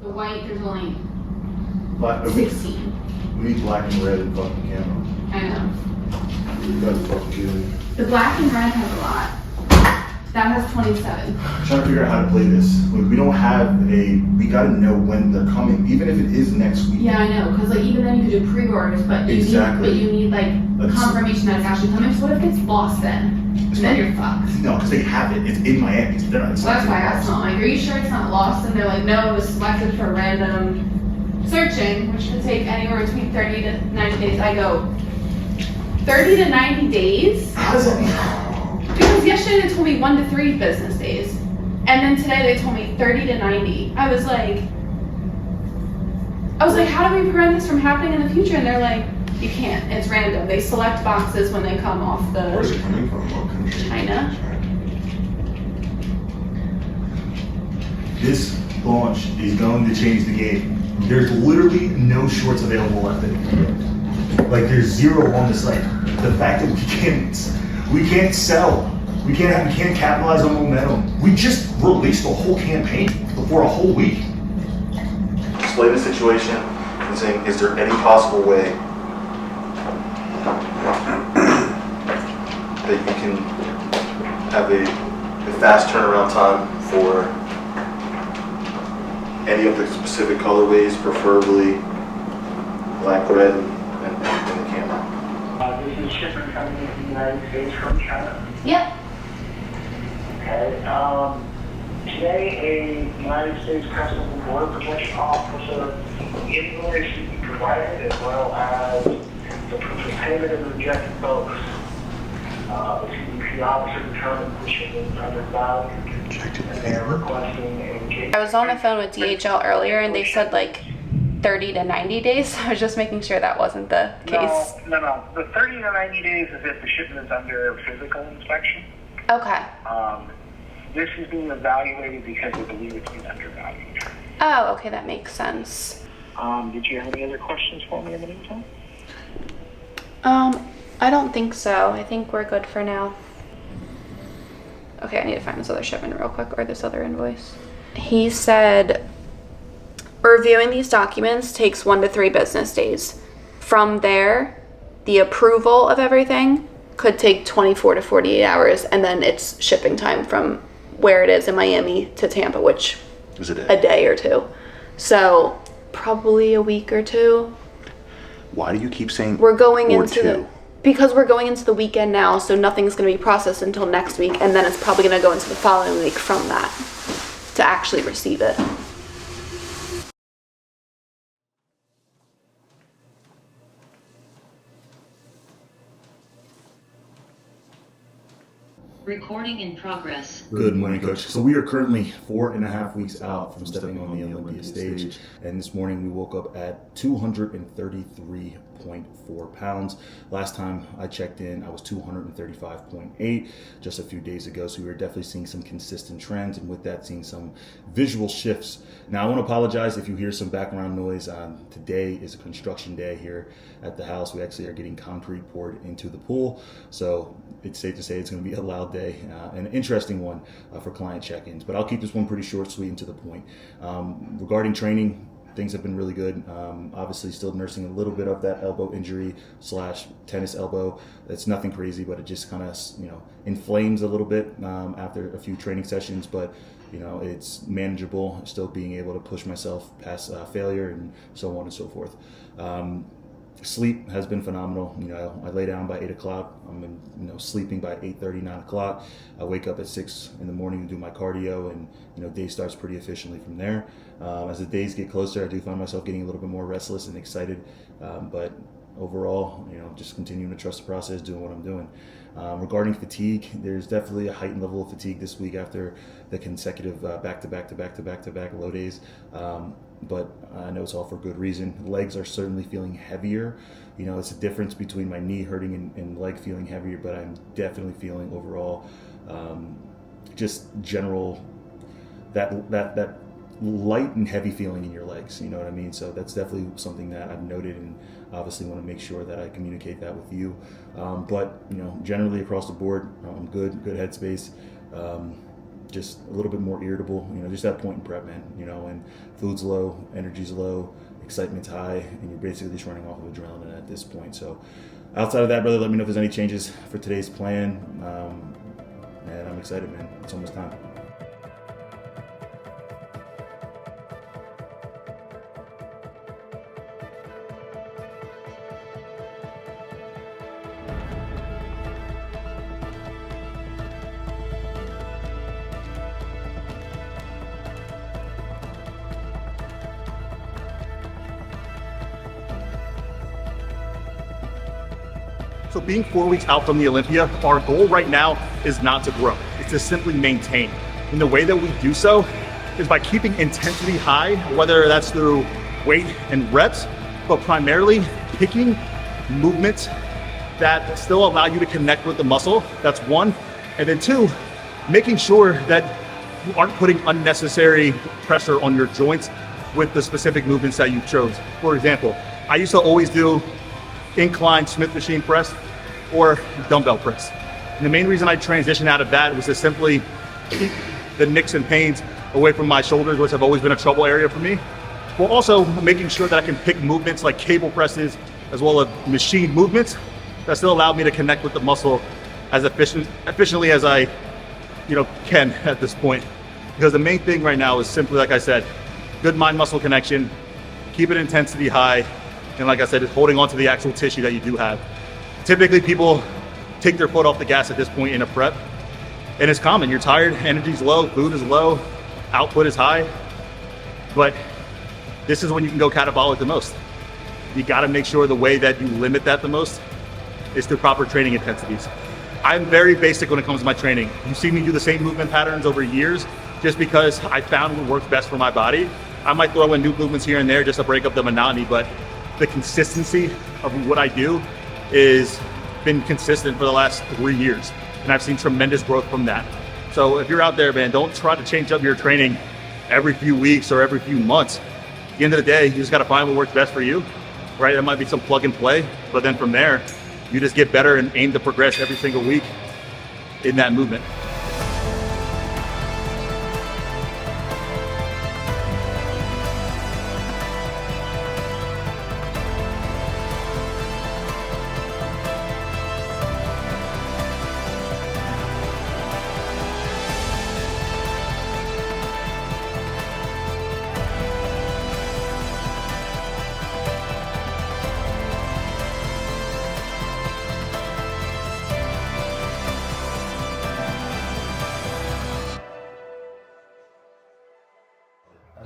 The white, there's only Black, 16. we need black and red and fucking camera. I know. You guys are fucking kidding me. The black and red has a lot. That has 27. I'm trying to figure out how to play this. Like, we don't have we gotta know when they're coming, even if it is next week. Yeah, I know, because like even then you could do pre-orders, but you need like confirmation that it's actually coming. So what if it's lost then? Then you're fucked. No, because they have it. It's in Miami. It's there. So that's why I asked them, like, are you sure it's not lost? And they're like, no, it was selected for random searching, which could take anywhere between 30 to 90 days. I go, 30 to 90 days? How does that mean? Because yesterday they told me 1 to 3 business days. And then today they told me 30 to 90. I was like, how do we prevent this from happening in the future? And they're like, you can't. It's random. They select boxes when they come off the... Where's it coming from? What country? China. This launch is going to change the game. There's literally no shorts available left anymore. Like, there's 0 on the site. The fact that we can't sell. We can't capitalize on momentum. We just released a whole campaign for a whole week. Explain the situation and saying, is there any possible way that you can have a fast turnaround time for any of the specific colorways, preferably black, red, and the camera? This is Shipment coming into the United States from China. Yep. Okay. Today, a United States Customs and Border Protection officer invoice will be provided, as well as the proof of payment of the rejected boats. The CBP officer determined the shipment is undervalued, and they're requesting a... I was on the phone with DHL earlier and they said like 30 to 90 days. So I was just making sure that wasn't the case. No. The 30 to 90 days is if the shipment is under physical inspection. Okay. This is being evaluated because we believe it's been undervalued. Oh, okay, that makes sense. Did you have any other questions for me in the meantime? I don't think so. I think we're good for now. Okay, I need to find this other shipment real quick, or this other invoice. He said, reviewing these documents takes 1 to 3 business days. From there, the approval of everything could take 24 to 48 hours, and then it's shipping time from where it is in Miami to Tampa, which is a day or 2. So probably a week or 2. Why do you keep saying we're going into because we're going into the weekend now, so nothing's going to be processed until next week, and then it's probably going to go into the following week from that to actually receive it. Recording in progress. Good morning, Coach. So we are currently 4.5 weeks out from stepping on the Olympia stage, and this morning we woke up at 233.4 pounds. Last time I checked in, I was 235.8 just a few days ago, so we were definitely seeing some consistent trends, and with that, seeing some visual shifts. Now, I want to apologize if you hear some background noise. Today is a construction day here at the house. We actually are getting concrete poured into the pool, so it's safe to say it's going to be a loud day, an interesting one for client check-ins, but I'll keep this one pretty short, sweet, and to the point. Regarding training, things have been really good. Obviously still nursing a little bit of that elbow injury / tennis elbow. It's nothing crazy, but it just kind of, inflames a little bit after a few training sessions, but it's manageable, still being able to push myself past failure and so on and so forth. Sleep has been phenomenal. I lay down by 8 o'clock. I'm sleeping by 8:30, 9 o'clock. I wake up at 6 in the morning to do my cardio, and day starts pretty efficiently from there. As the days get closer, I do find myself getting a little bit more restless and excited, but overall, just continuing to trust the process, doing what I'm doing. Regarding fatigue, there's definitely a heightened level of fatigue this week after the consecutive back-to-back low days. But I know it's all for good reason. Legs are certainly feeling heavier. It's a difference between my knee hurting and leg feeling heavier, but I'm definitely feeling overall just general that light and heavy feeling in your legs. You know what I mean? So that's definitely something that I've noted, and obviously want to make sure that I communicate that with you. But generally across the board, I'm good headspace. just a little bit more irritable, just that point in prep, man, and food's low, energy's low, excitement's high, and you're basically just running off of adrenaline at this point. So outside of that, brother, let me know if there's any changes for today's plan. And I'm excited, man. It's almost time. So being 4 weeks out from the Olympia, our goal right now is not to grow. It's to simply maintain. And the way that we do so is by keeping intensity high, whether that's through weight and reps, but primarily picking movements that still allow you to connect with the muscle. That's one. And then two, making sure that you aren't putting unnecessary pressure on your joints with the specific movements that you chose. For example, I used to always do incline Smith machine press or dumbbell press. And the main reason I transitioned out of that was to simply keep the nicks and pains away from my shoulders, which have always been a trouble area for me, while also making sure that I can pick movements like cable presses as well as machine movements that still allow me to connect with the muscle as efficiently as I can at this point. Because the main thing right now is simply, like I said, good mind muscle connection, keep it intensity high, and like I said, it's holding on to the actual tissue that you do have. Typically people take their foot off the gas at this point in a prep, and it's common. You're tired, energy's low, food is low, output is high, but this is when you can go catabolic the most. You gotta make sure the way that you limit that the most is through proper training intensities. I'm very basic when it comes to my training. You see me do the same movement patterns over years just because I found what works best for my body. I might throw in new movements here and there just to break up the monotony, but the consistency of what I do is been consistent for the last 3 years. And I've seen tremendous growth from that. So if you're out there, man, don't try to change up your training every few weeks or every few months. At the end of the day, you just gotta find what works best for you, right? There might be some plug and play, but then from there, you just get better and aim to progress every single week in that movement.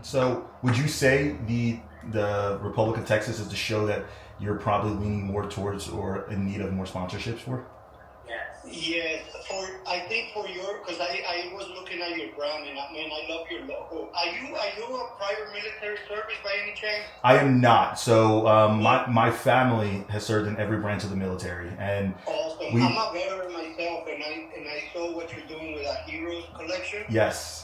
So would you say the Republic of Texas is the show that you're probably leaning more towards or in need of more sponsorships for? Yes, I think for your, because I was looking at your brand and I love your logo. Are you a prior military service by any chance? I am not. So my family has served in every branch of the military, and awesome. I'm a veteran myself, and I saw what you're doing with a Heroes collection. Yes.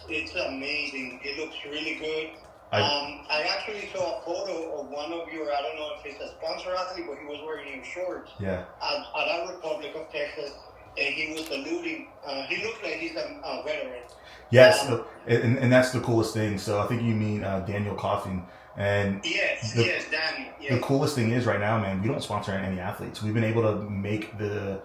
It's amazing. It looks really good. I actually saw a photo of one of your, I don't know if it's a sponsor athlete, but he was wearing your shorts. Yeah. At our Republic of Texas, and he was saluting. He looked like he's a veteran. Yes, and that's the coolest thing. So I think you mean Daniel Coffin. And yes, Daniel. Yes. The coolest thing is right now, man, we don't sponsor any athletes. We've been able to make the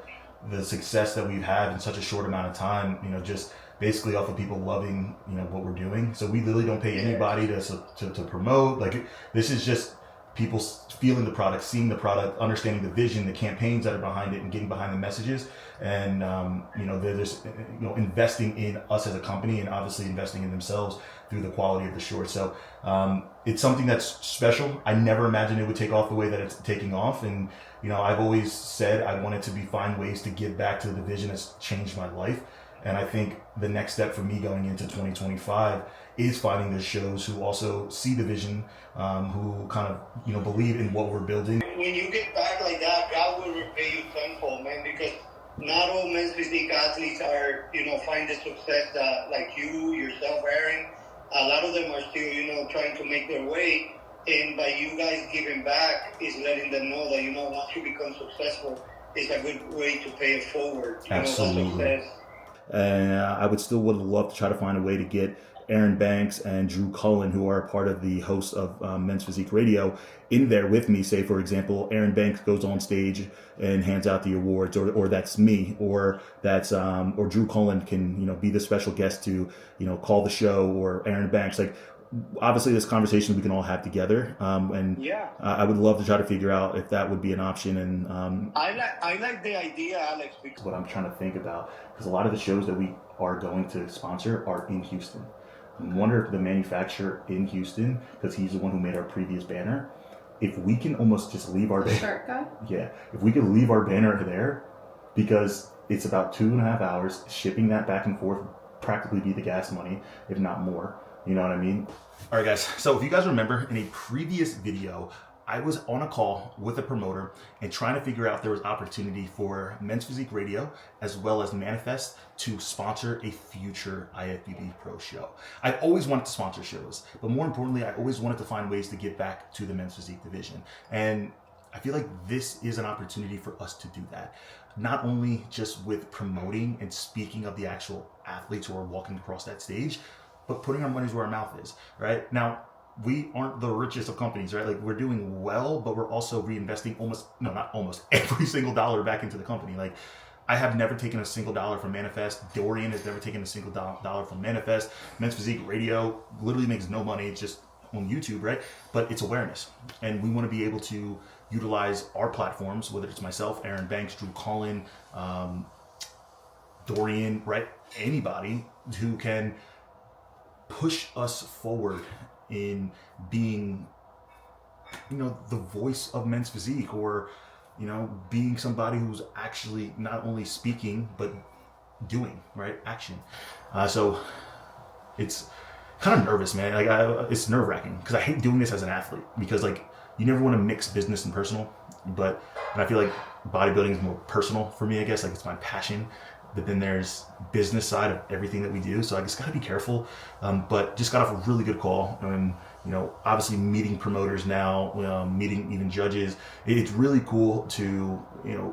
success that we've had in such a short amount of time, just basically off of people loving, what we're doing. So we literally don't pay anybody to promote. Like, this is just people feeling the product, seeing the product, understanding the vision, the campaigns that are behind it, and getting behind the messages. And they're just investing in us as a company, and obviously investing in themselves through the quality of the short. So it's something that's special. I never imagined it would take off the way that it's taking off. And I've always said I wanted to find ways to give back to the division that's changed my life. And I think the next step for me going into 2025 is finding the shows who also see the vision, who kind of, believe in what we're building. When you get back like that, God will repay you tenfold, man, because not all men's physique athletes are, find the success that, like yourself, Aaron, a lot of them are still, trying to make their way. And by you guys giving back is letting them know that, once you become successful, it's a good way to pay it forward. Absolutely. And I would love to try to find a way to get Aaron Banks and Drew Cullen, who are part of the hosts of Men's Physique Radio, in there with me. Say, for example, Aaron Banks goes on stage and hands out the awards, or that's me, or that's or Drew Cullen can be the special guest to call the show, or Aaron Banks. Like, obviously, this conversation we can all have together, and I would love to try to figure out if that would be an option. And I like the idea, Alex. Because what I'm trying to think about, because a lot of the shows that we are going to sponsor are in Houston. I wonder if the manufacturer in Houston, because he's the one who made our previous banner, if we can almost just leave our Shirt guy? Yeah, if we could leave our banner there, because it's about 2.5 hours, shipping that back and forth practically be the gas money, if not more. You know what I mean? All right, guys. So if you guys remember, in a previous video, I was on a call with a promoter and trying to figure out if there was opportunity for Men's Physique Radio as well as Manifest to sponsor a future IFBB Pro show. I've always wanted to sponsor shows, but more importantly, I always wanted to find ways to give back to the Men's Physique division. And I feel like this is an opportunity for us to do that. Not only just with promoting and speaking of the actual athletes who are walking across that stage, but putting our money where our mouth is, right? Now, we aren't the richest of companies, right? Like, we're doing well, but we're also reinvesting every single dollar back into the company. Like, I have never taken a single dollar from Manifest. Dorian has never taken a single dollar from Manifest. Men's Physique Radio literally makes no money. It's just on YouTube, right? But it's awareness. And we want to be able to utilize our platforms, whether it's myself, Aaron Banks, Drew Cullen, Dorian, right? Anybody who can push us forward in being, the voice of Men's Physique, or, being somebody who's actually not only speaking, but doing, right? Action. So it's kind of nervous, man. Like, it's nerve wracking because I hate doing this as an athlete, because like, you never want to mix business and personal, and I feel like bodybuilding is more personal for me, I guess. Like, it's my passion. But then there's business side of everything that we do. So I just got to be careful. But just got off a really good call. And, obviously meeting promoters now, meeting even judges. It's really cool to,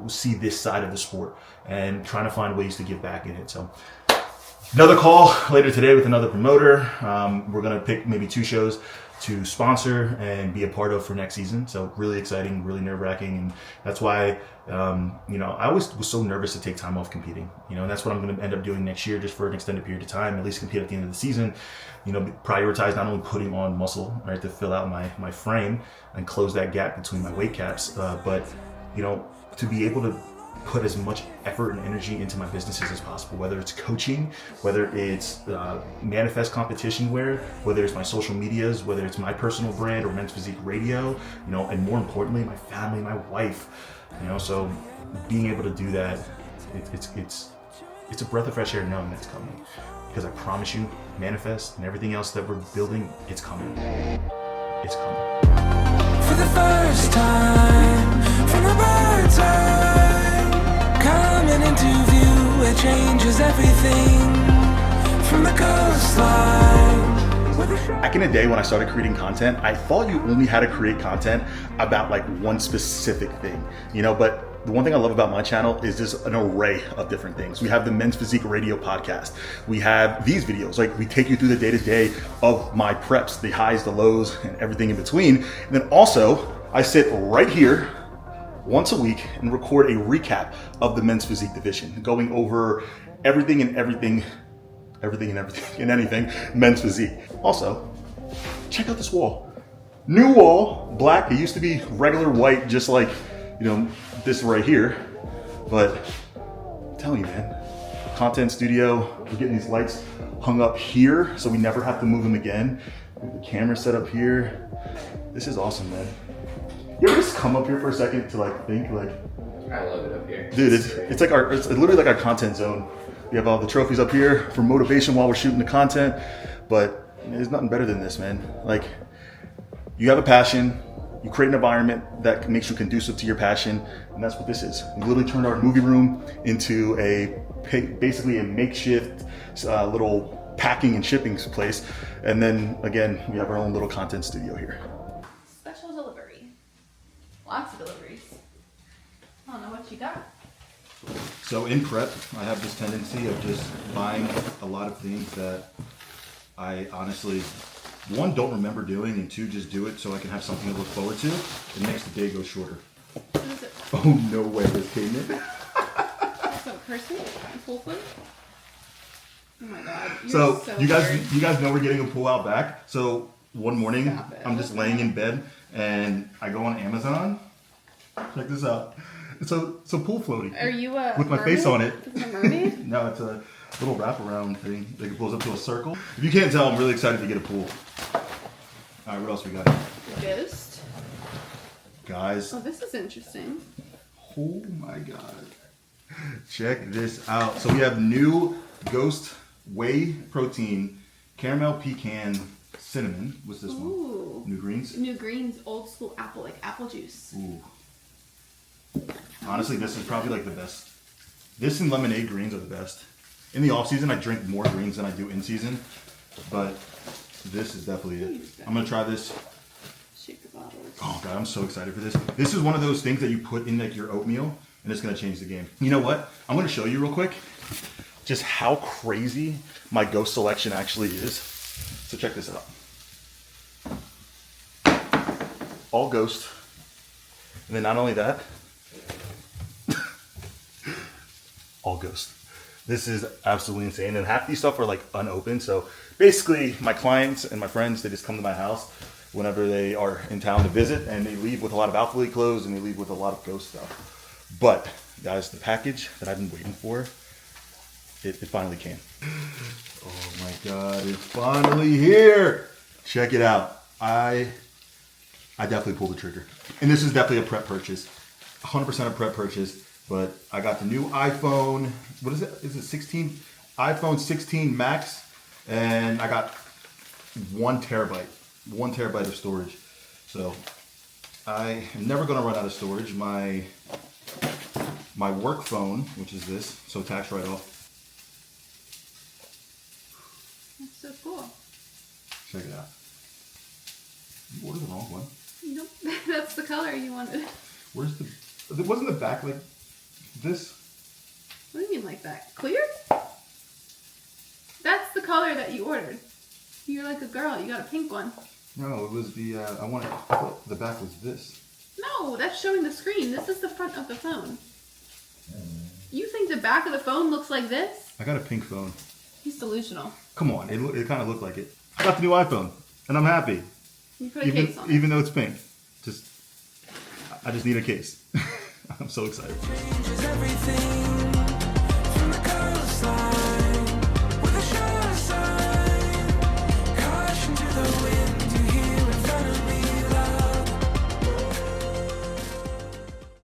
see this side of the sport and trying to find ways to give back in it. So another call later today with another promoter. We're going to pick maybe 2 shows to sponsor and be a part of for next season. So really exciting, really nerve-wracking. And that's why, I always was so nervous to take time off competing, and that's what I'm going to end up doing next year, just for an extended period of time, at least compete at the end of the season, prioritize not only putting on muscle, right, to fill out my frame and close that gap between my weight caps, but, to be able to put as much effort and energy into my businesses as possible, whether it's coaching, whether it's Manifest competition wear, whether it's my social medias, whether it's my personal brand or Men's Physique Radio, and more importantly, my family, my wife, so being able to do that, it's a breath of fresh air knowing that's coming, because I promise you, Manifest and everything else that we're building, it's coming. It's coming. For the first time, from the bird's eye, coming into view, it changes everything. From the coastline. Back in the day when I started creating content, I thought you only had to create content about like one specific thing, but the one thing I love about my channel is just an array of different things. We have the Men's Physique Radio podcast. We have these videos, like we take you through the day-to-day of my preps, the highs, the lows, and everything in between. And then also, I sit right here once a week and record a recap of the Men's Physique division, going over everything and anything Men's Physique. Also, check out this wall. New wall, black. It used to be regular white, just like, this right here. But I'm telling you, man, content studio, we're getting these lights hung up here so we never have to move them again. We have the camera set up here. This is awesome, man. You ever just come up here for a second to like think, like, I love it up here. dude, it's literally like our content zone. We have all the trophies up here for motivation while we're shooting the content, but there's nothing better than this, man. Like, you have a passion, you create an environment that makes you conducive to your passion, and that's what this is. We literally turned our movie room into basically a makeshift little packing and shipping place, and then again, we have our own little content studio here. Special delivery. Lots of deliveries. I don't know what you got. So in prep, I have this tendency of just buying a lot of things that I honestly, one, don't remember doing, and two, just do it so I can have something to look forward to. It makes the day go shorter. What is it? Oh, no way, this came in. So, person? Pool foot? Oh my god. You're So you weird. guys know we're getting a pool out back. So one morning, Stop it. I'm just laying in bed, and I go on Amazon. Check this out. It's a pool floaty. Are you a with my mermaid? face on it? Is it a mermaid? No, it's a little wraparound thing that pulls up to a circle. If you can't tell, I'm really excited to get a pool. All right, what else we got? Ghost. Guys, Oh, this is interesting. oh my god. Check this out. So we have new Ghost Whey Protein Caramel Pecan Cinnamon. What's this Ooh. one? New Greens? New greens, old school apple, like apple juice. Ooh. Honestly, this is probably like the best. This and lemonade greens are the best. In the off season, I drink more greens than I do in season, but this is definitely it. I'm gonna try this. Shake the bottles. Oh god, I'm so excited for this. This is one of those things that you put in like your oatmeal, and it's gonna change the game. You know what? I'm gonna show you real quick just how crazy my Ghost selection actually is. So check this out. All Ghost, and then not only that, all Ghost. This is absolutely insane, and half these stuff are like unopened. So basically, my clients and my friends, they just come to my house whenever they are in town to visit, and they leave with a lot of Alpha League clothes, and they leave with a lot of Ghost stuff. But guys, the package that I've been waiting for, it finally came. Oh my god, it's finally here! Check it out. I definitely pulled the trigger. And this is definitely a prep purchase. 100% a prep purchase. But I got the new iPhone, what is it? Is it 16? iPhone 16 Max. And I got 1 terabyte. 1 terabyte of storage. So I am never gonna run out of storage. My work phone, which is this, so tax write-off. That's so cool. Check it out. You ordered the wrong one. Nope. That's the color you wanted. Where's the, wasn't the back like this? What do you mean like that? Clear? That's the color that you ordered. You're like a girl. You got a pink one. No, it was the, the back was this. No, that's showing the screen. This is the front of the phone. You think the back of the phone looks like this? I got a pink phone. He's delusional. Come on, it kind of looked like it. I got the new iPhone, and I'm happy. You put a case on it. Even though it's pink. I just need a case. I'm so excited. Changes everything